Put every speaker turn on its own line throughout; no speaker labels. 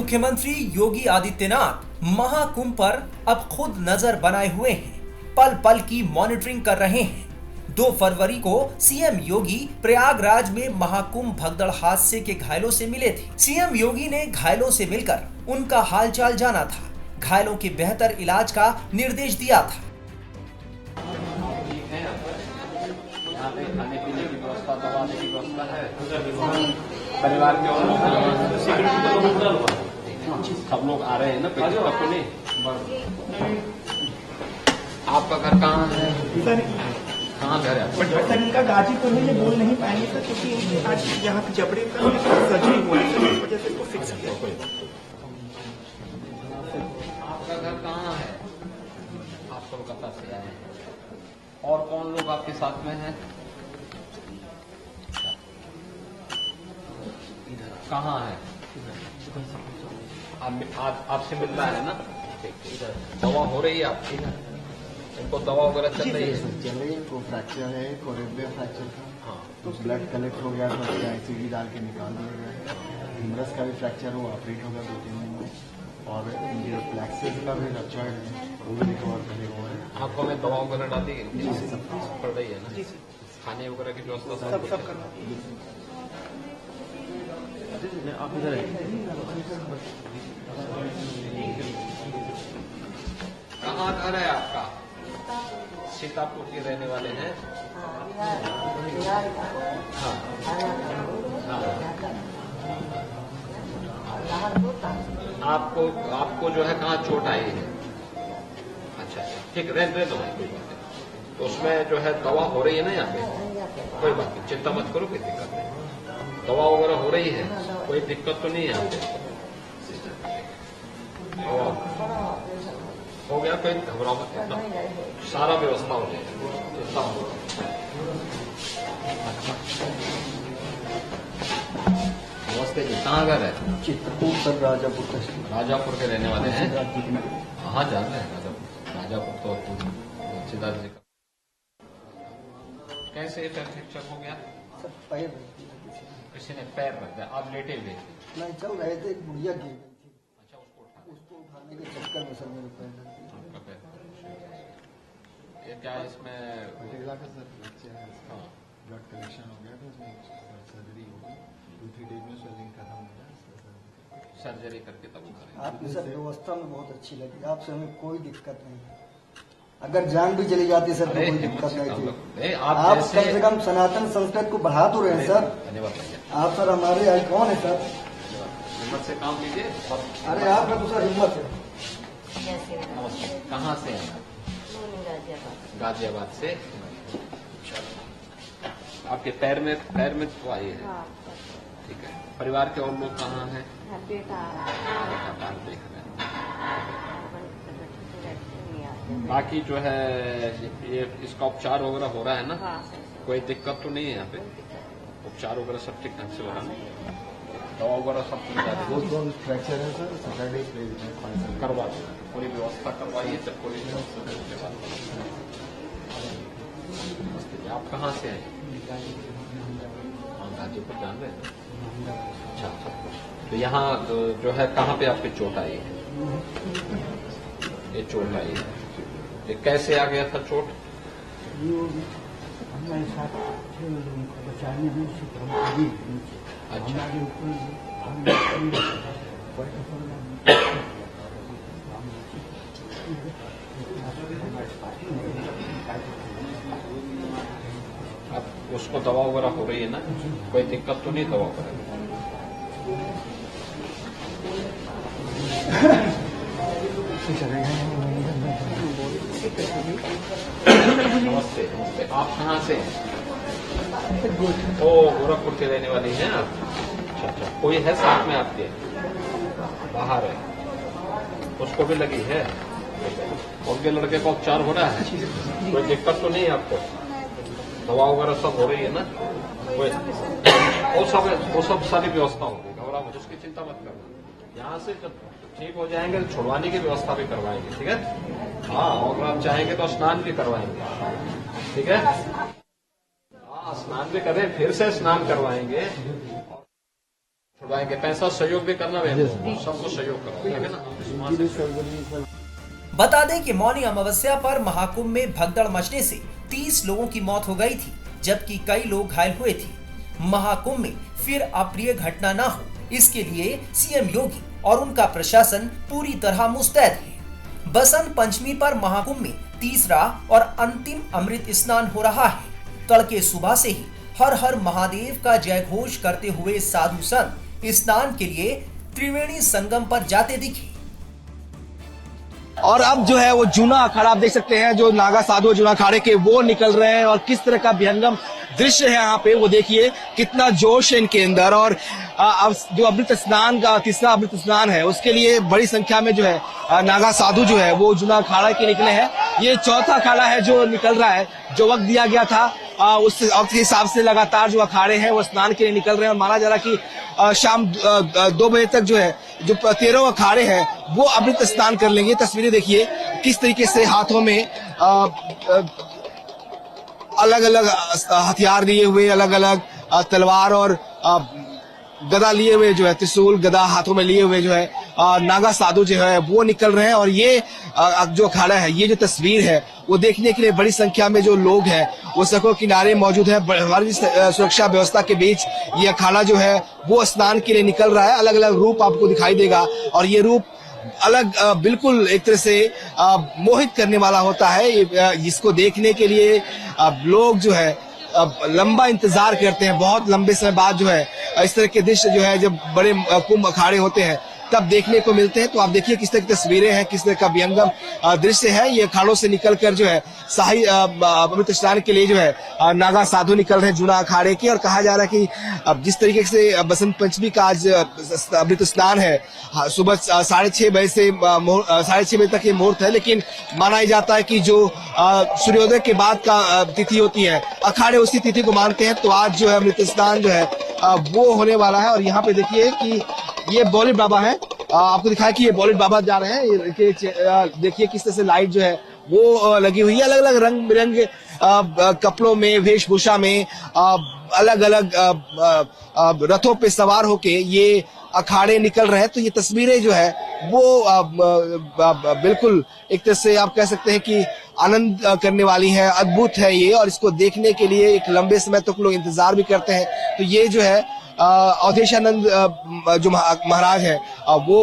मुख्यमंत्री योगी आदित्यनाथ महाकुंभ पर अब खुद नजर बनाए हुए हैं, पल पल की मॉनिटरिंग कर रहे हैं। 2 फरवरी को सीएम योगी प्रयागराज में महाकुंभ भगदड़ हादसे के घायलों से मिले थे। सीएम योगी ने घायलों से मिलकर उनका हालचाल जाना था, घायलों के बेहतर इलाज का निर्देश दिया था।
खाने पीने की व्यवस्था, दवाने की व्यवस्था है, परिवार के और सब लोग आ रहे हैं ना, तो नहीं। आपका घर कहाँ है? कहाँ घर है?
सर इनका गाजीपुर में ये बोल नहीं पाएंगे सर, क्योंकि आज यहाँ पे जबड़े का सर्जरी हुआ है, इस वजह से इसको फिक्स किया।
आपका घर कहाँ है? आप कोलकाता से आए हैं। और कौन लोग आपके साथ में हैं? कहाँ है? आपसे मिल रहा है ना? इधर दवा हो रही है आपकी? इनको दवा वगैरह चल रही है?
चल रही है। को फ्रैक्चर है, कोरेबिया फ्रैक्चर था।
हाँ,
तो ब्लड कलेक्ट हो गया, तो उसका आईसीडी डाल के निकाल दिया गया। हिमरस का भी फ्रैक्चर हुआ, ऑपरेट होगा 2-3 दिन में। और ये फ्लैक्सिस का भी रप्चर है, वो भी रिकवर करे हुए हैं।
आपको में दवा वगैरह डाल दी सब पड़ रही है ना? खाने वगैरह की व्यवस्था
सब करना।
आप इधर
कहाँ घर है आपका? सीतापुर के रहने वाले हैं? हाँ, आपको जो है कहाँ चोट आई है? अच्छा, ठीक, रहने दो, कोई बात नहीं। तो उसमें जो है दवा हो रही है ना यहाँ पे? कोई बात नहीं, चिंता मत करो, कोई दिक्कत नहीं। दवा वगैरह हो रही है, कोई दिक्कत तो नहीं है यहाँ पे? हो गया, कोई घबराओ मत, इतना सारा व्यवस्था हो जाएगी, चिंता हो। नमस्ते जी, कहाँ घर है?
चित्रकूट सर, राजापुर।
राजापुर के रहने वाले हैं? हाँ, जान रहे हैं राजापुर तो सीधा जी। कैसे फ्रैक्चर हो गया?
सर पैर
किसी ने पैर रख दिया, आप लेटे हुए थे?
नहीं, चल रहे थे, गुड़िया गिर गई थी।
अच्छा,
उसको उठाने के चक्कर में सर मेरे पैर
आपका पैर, ये क्या इसमें
का सर फ्रैक्चर है।
हाँ,
ब्लड कलेक्शन हो गया था, उसमें सर्जरी हो गई। 2-3 डेज में स्वेलिंग खत्म हो गया।
सर्जरी करके तब करें।
आपकी सर व्यवस्था में बहुत अच्छी लगी, आपसे हमें कोई दिक्कत नहीं है। अगर जान भी चली जाती सर तो कोई दिक्कत नहीं थी। आप कम से कम सनातन संस्कृति को बढ़ा तो रहे हैं सर।
धन्यवाद।
आप सर हमारे आइकॉन है सर,
हिम्मत से काम लीजिए।
अरे आप तो सर हिम्मत है।
नमस्ते, कहाँ से हैं? गाजियाबाद से। आपके पैर में तो आई है? ठीक है। परिवार के और लोग कहाँ हैं?
बेटा
देख रहे हैं। बाकी जो है ये इसका उपचार वगैरह हो रहा है ना? कोई दिक्कत तो नहीं है यहाँ पे? उपचार वगैरह सब ठीक ढंग से हो रहा है? दवा वगैरह सब मिल जाती है?
फ्रैक्चर है सर, सैटरडे
करवा दो, पूरी व्यवस्था करवाइए, जब पूरी आप कहाँ से हैं? हाँ, गाजीपुर जान रहे हैं? अच्छा, तो यहाँ जो है कहाँ पे आपकी चोट आई है? ये चोट आई है, ये कैसे आ गया था चोट?
हमारे साथ बचाने में
अच्छा, अब उसको दवा वगैरह हो रही है ना? कोई दिक्कत तो नहीं दवा वगैरह? नमस्ते, नमस्ते। आप कहाँ से हैं? ओ, गोरखपुर के रहने वाली हैं आप? अच्छा, कोई है साथ में आपके? बाहर है, उसको भी लगी है? उनके लड़के का उपचार हो रहा है? कोई दिक्कत तो नहीं है आपको? दवा वगैरह सब हो रही है ना? कोई वो सब सारी व्यवस्था होगी, घबरा मत, उसकी चिंता मत करना। यहाँ से जब ठीक हो जाएंगे तो छुड़वाने की व्यवस्था भी करवाएंगे, ठीक है? हाँ, और आप चाहेंगे तो स्नान भी करवाएंगे, ठीक है? हाँ, स्नान भी करें, फिर से स्नान करवाएंगे। छुड़वाएंगे। पैसा सहयोग भी करना है, सबको सहयोग करो, ठीक है ना।
बता दें कि मौनी अमावस्या पर महाकुंभ में भगदड़ मचने से 30 लोगों की मौत हो गई थी, जबकि कई लोग घायल हुए थे। महाकुंभ में फिर अप्रिय घटना न हो, इसके लिए सीएम योगी और उनका प्रशासन पूरी तरह मुस्तैद है। बसंत पंचमी पर महाकुंभ में तीसरा और अंतिम अमृत स्नान हो रहा है। तड़के सुबह से ही हर हर महादेव का जय घोष करते हुए साधु संत स्नान के लिए त्रिवेणी संगम पर जाते दिखे।
और अब जो है वो जूना अखाड़ा आप देख सकते हैं, जो नागा साधु जूना अखाड़े के वो निकल रहे हैं और किस तरह का विहंगम दृश्य है यहाँ पे, वो देखिए कितना जोश है इनके अंदर। और अब जो अमृत स्नान का तीसरा अमृत स्नान है उसके लिए बड़ी संख्या में जो है नागा साधु जो है वो जूना अखाड़ा के निकले हैं। ये चौथा अखाड़ा है जो निकल रहा है। जो वक्त दिया गया था उस वक्त के हिसाब से लगातार जो अखाड़े हैं वो स्नान के लिए निकल रहे हैं। और माना जा रहा कि शाम 2 बजे तक जो है जो 13 अखाड़े हैं वो अमृत स्नान कर लेंगे। तस्वीरें देखिए किस तरीके से हाथों में अलग अलग हथियार लिए हुए, अलग अलग तलवार और गदा लिए हुए जो है, त्रिशूल गदा हाथों में लिए हुए जो है नागा साधु जो है वो निकल रहे हैं। और ये जो अखाड़ा है, ये जो तस्वीर है वो देखने के लिए बड़ी संख्या में जो लोग हैं वो सड़कों किनारे मौजूद है। हमारी सुरक्षा व्यवस्था के बीच ये अखाड़ा जो है वो स्नान के लिए निकल रहा है। अलग अलग रूप आपको दिखाई देगा और ये रूप अलग बिल्कुल एक तरह से मोहित करने वाला होता है। इसको देखने के लिए लोग जो है लंबा इंतजार करते हैं। बहुत लंबे समय बाद जो है इस तरह के दृश्य जो है जब बड़े कुंभ अखाड़े होते हैं तब देखने को मिलते हैं। तो आप देखिए किस तरह की तस्वीरें हैं, किस तरह का विहंगम दृश्य है। ये अखाड़ों से निकलकर जो है शाही अमृत स्नान के लिए जो है नागा साधु निकल रहे हैं जूना अखाड़े के। और कहा जा रहा है कि अब जिस तरीके से बसंत पंचमी का आज अमृत स्नान है, सुबह 6:30 बजे से 6:30 बजे तक ये मुहूर्त है, लेकिन माना जाता है कि जो सूर्योदय के बाद का तिथि होती है अखाड़े उसी तिथि को मानते हैं। तो आज जो है अमृत स्नान जो है वो होने वाला है। और यहाँ पे देखिए कि ये बॉलीवुड बाबा है, आपको दिखाया कि ये बॉलीवुड बाबा जा रहे हैं। देखिए किस तरह से लाइट जो है वो लगी हुई है, अलग अलग रंग बिरंगे कपड़ों में, वेशभूषा में, अलग अलग रथों पे सवार होके ये अखाड़े निकल रहे हैं। तो ये तस्वीरें जो है वो बिल्कुल एक तरह से आप कह सकते हैं कि आनंद करने वाली है, अद्भुत है ये। और इसको देखने के लिए एक लंबे समय तक लोग इंतजार भी करते हैं। तो ये जो है अवधेशानंद जो महाराज है वो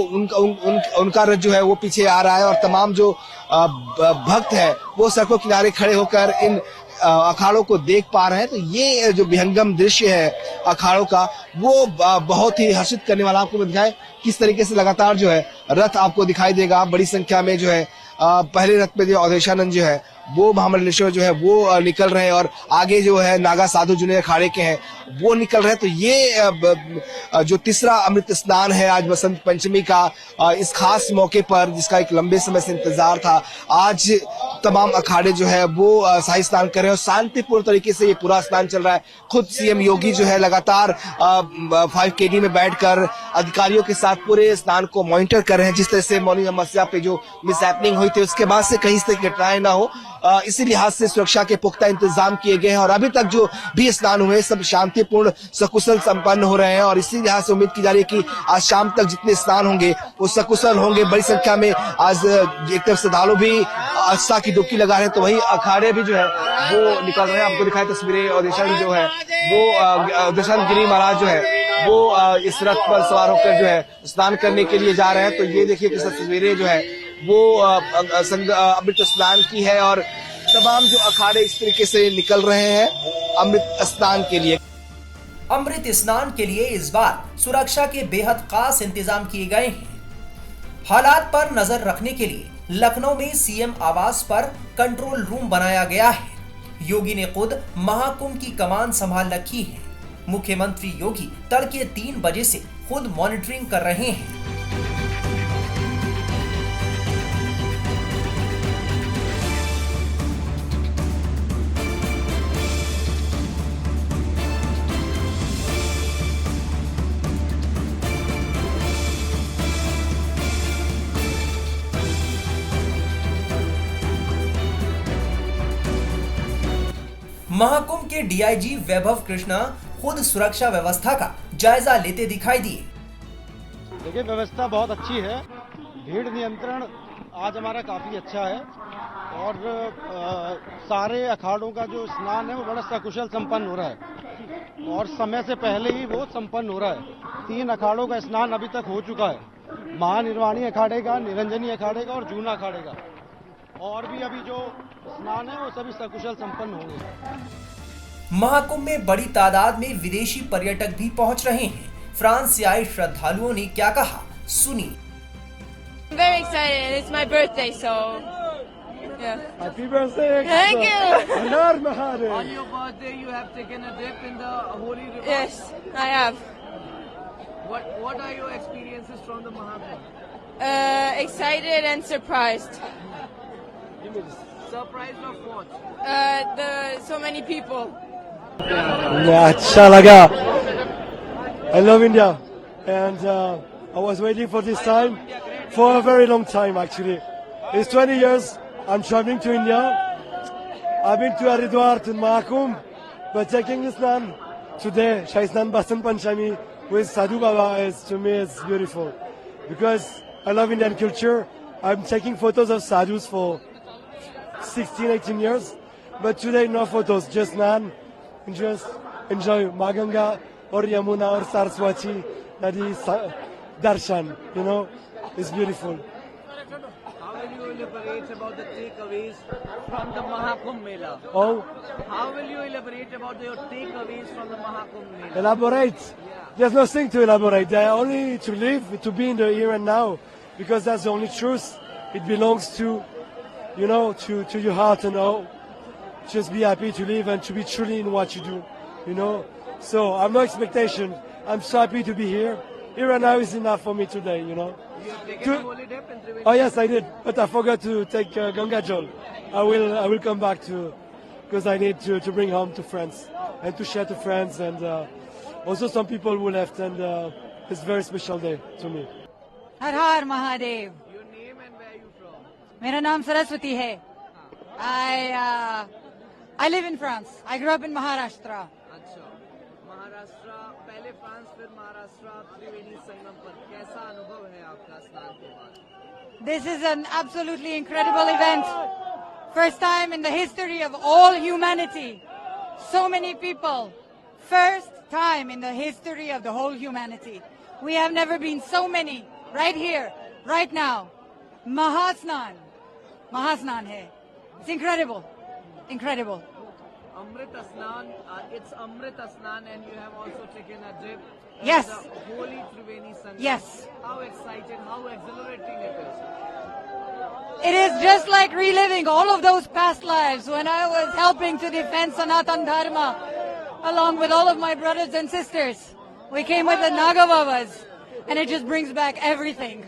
उनका रथ जो है वो पीछे आ रहा है। और तमाम जो भक्त है वो सड़कों किनारे खड़े होकर इन अखाड़ों को देख पा रहे हैं। तो ये जो विहंगम दृश्य है अखाड़ों का वो बहुत ही हर्षित करने वाला। आपको दिखाए किस तरीके से लगातार जो है रथ आपको दिखाई देगा। बड़ी संख्या में जो है पहले रथ पे जो अवधेशानंद जो है वो महामंडलेश्वर जो है वो निकल रहे हैं और आगे जो है नागा साधु जूने अखाड़े के हैं वो निकल रहे हैं। तो ये जो तीसरा अमृत स्नान है आज बसंत पंचमी का, इस खास मौके पर जिसका एक लंबे समय से इंतजार था, आज तमाम अखाड़े जो है वो शाही स्नान कर रहे हैं और शांतिपूर्ण तरीके से ये पूरा स्नान चल रहा है। खुद सीएम योगी जो है लगातार 5KD में बैठकर अधिकारियों के साथ पूरे स्नान को मॉनिटर कर रहे हैं। जिस तरह से मौनी अमावस्या पे जो मिसहैपनिंग हुई थी उसके बाद से कहीं से घटनाएं ना हो, इसी लिहाज से सुरक्षा के पुख्ता इंतजाम किए गए हैं। और अभी तक जो भी स्नान हुए सब शांतिपूर्ण सकुशल संपन्न हो रहे हैं। और इसी लिहाज से उम्मीद की जा रही है कि आज शाम तक जितने स्नान होंगे वो सकुशल होंगे। बड़ी संख्या में आज एक तरफ श्रद्धालु भी आस्था की डुबकी लगा रहे हैं तो वही अखाड़े भी जो है वो निकल रहे हैं। आपको दिखाई तस्वीरें और देशान जो है वो देशान गिरी महाराज जो है वो इस रथ पर सवार होकर जो है स्नान करने के लिए जा रहे हैं। तो ये देखिए किस तस्वीरें जो है वो अमृत स्नान की है और तमाम जो अखाड़े इस तरीके से निकल रहे हैं अमृत स्नान के लिए।
अमृत स्नान के लिए इस बार सुरक्षा के बेहद खास इंतजाम किए गए हैं। हालात पर नजर रखने के लिए लखनऊ में सीएम आवास पर कंट्रोल रूम बनाया गया है। योगी ने खुद महाकुंभ की कमान संभाल रखी है। मुख्यमंत्री योगी तड़के 3 बजे से खुद मॉनिटरिंग कर रहे हैं। महाकुंभ के डीआईजी वैभव कृष्णा खुद सुरक्षा व्यवस्था का जायजा लेते दिखाई दिए।
देखिए व्यवस्था बहुत अच्छी है, भीड़ नियंत्रण आज हमारा काफ़ी अच्छा है और सारे अखाड़ों का जो स्नान है वो बड़ा सकुशल संपन्न हो रहा है और समय से पहले ही वो संपन्न हो रहा है। 3 अखाड़ों का स्नान अभी तक हो चुका है, महानिर्वाणी अखाड़े का, निरंजनी अखाड़े का और जूना अखाड़े का, और भी अभी जो स्नान है वो सभी सकुशल संपन्न होंगे।
महाकुंभ में बड़ी तादाद में विदेशी पर्यटक भी पहुंच रहे हैं। फ्रांस से आए श्रद्धालुओं ने क्या कहा, सुनिए।
I'm very excited. It's my birthday, so yeah.
Happy birthday!
Thank you.
Har Mahadev!
On your birthday, you have taken a dip in the holy river.
Yes, I have.
What are your experiences from the Mahakumbh?
Excited and surprised.
Surprised of what?
So many people.
अच्छा लगा। I love India and I was waiting for this time for a very long time actually. It's 20 years I'm traveling to India. I've been to Haridwar to Mahakumbh, but taking this Snan today, Shai Snan Basant Panchami with Sadhu Baba is to me is beautiful because I love Indian culture. I'm taking photos of sadhus for 16, 18 years, but today no photos, just Snan, just enjoy Maganga or Yamuna or Saraswati Nadi Darshan, you know, it's beautiful.
How will you elaborate about the takeaways from the Mahakumbh Mela?
Oh,
How will you elaborate about your takeaways from the Mahakumbh Mela?
elaborate. There's nothing to elaborate. There only to live, to be in the here and now, because that's the only truth. It belongs to, you know, to your heart and all. Just be happy to live and to be truly in what you do, you know. So I have no expectation. I'm so happy to be here. Here and now is enough for me today, you know.
You have taken a holy dip in Triveni.
Oh yes, I did, but I forgot to take Ganga Jal. I will come back to, because I need to bring home to friends and to share to friends and also some people who left and it's a very special day to me.
Her her Mahadev.
Your name and where are you from?
मेरा नाम सरस्वती है। I live in France. I grew up in Maharashtra.
अच्छा, महाराष्ट्र पहले France फिर महाराष्ट्र त्रिवेणी संगम पर कैसा अनुभव है आपका स्नान के बाद?
This is an absolutely incredible event. First time in the history of all humanity. So many people. First time in the history of the whole humanity. We have never been so many. Right here, right now. Mahasnan. Mahasnan hai. It's incredible. Incredible.
Amrit Asnan, it's Amrit Asnan and you have also taken a dip in
Yes.
the holy Triveni Sangam.
Yes.
How exciting, how exhilarating it is.
It is just like reliving all of those past lives when I was helping to defend Sanatan Dharma along with all of my brothers and sisters. We came with the Nagavavas and it just brings back everything.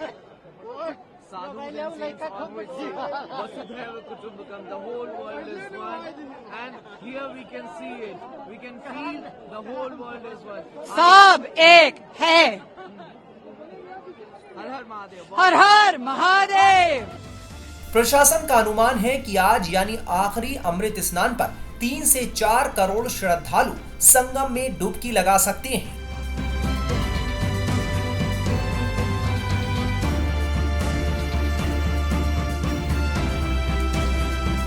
Sadhu then saints always say, Vasudhaiva Kutumbakam, the whole world is one. And here we can see it. We can feel the whole world is one.
Sab ek hai.
Har Har Mahadev.
Har Har Mahadev.
प्रशासन का अनुमान है कि आज यानी आखिरी अमृत स्नान पर 3 से 4 करोड़ श्रद्धालु संगम में डुबकी लगा सकते हैं।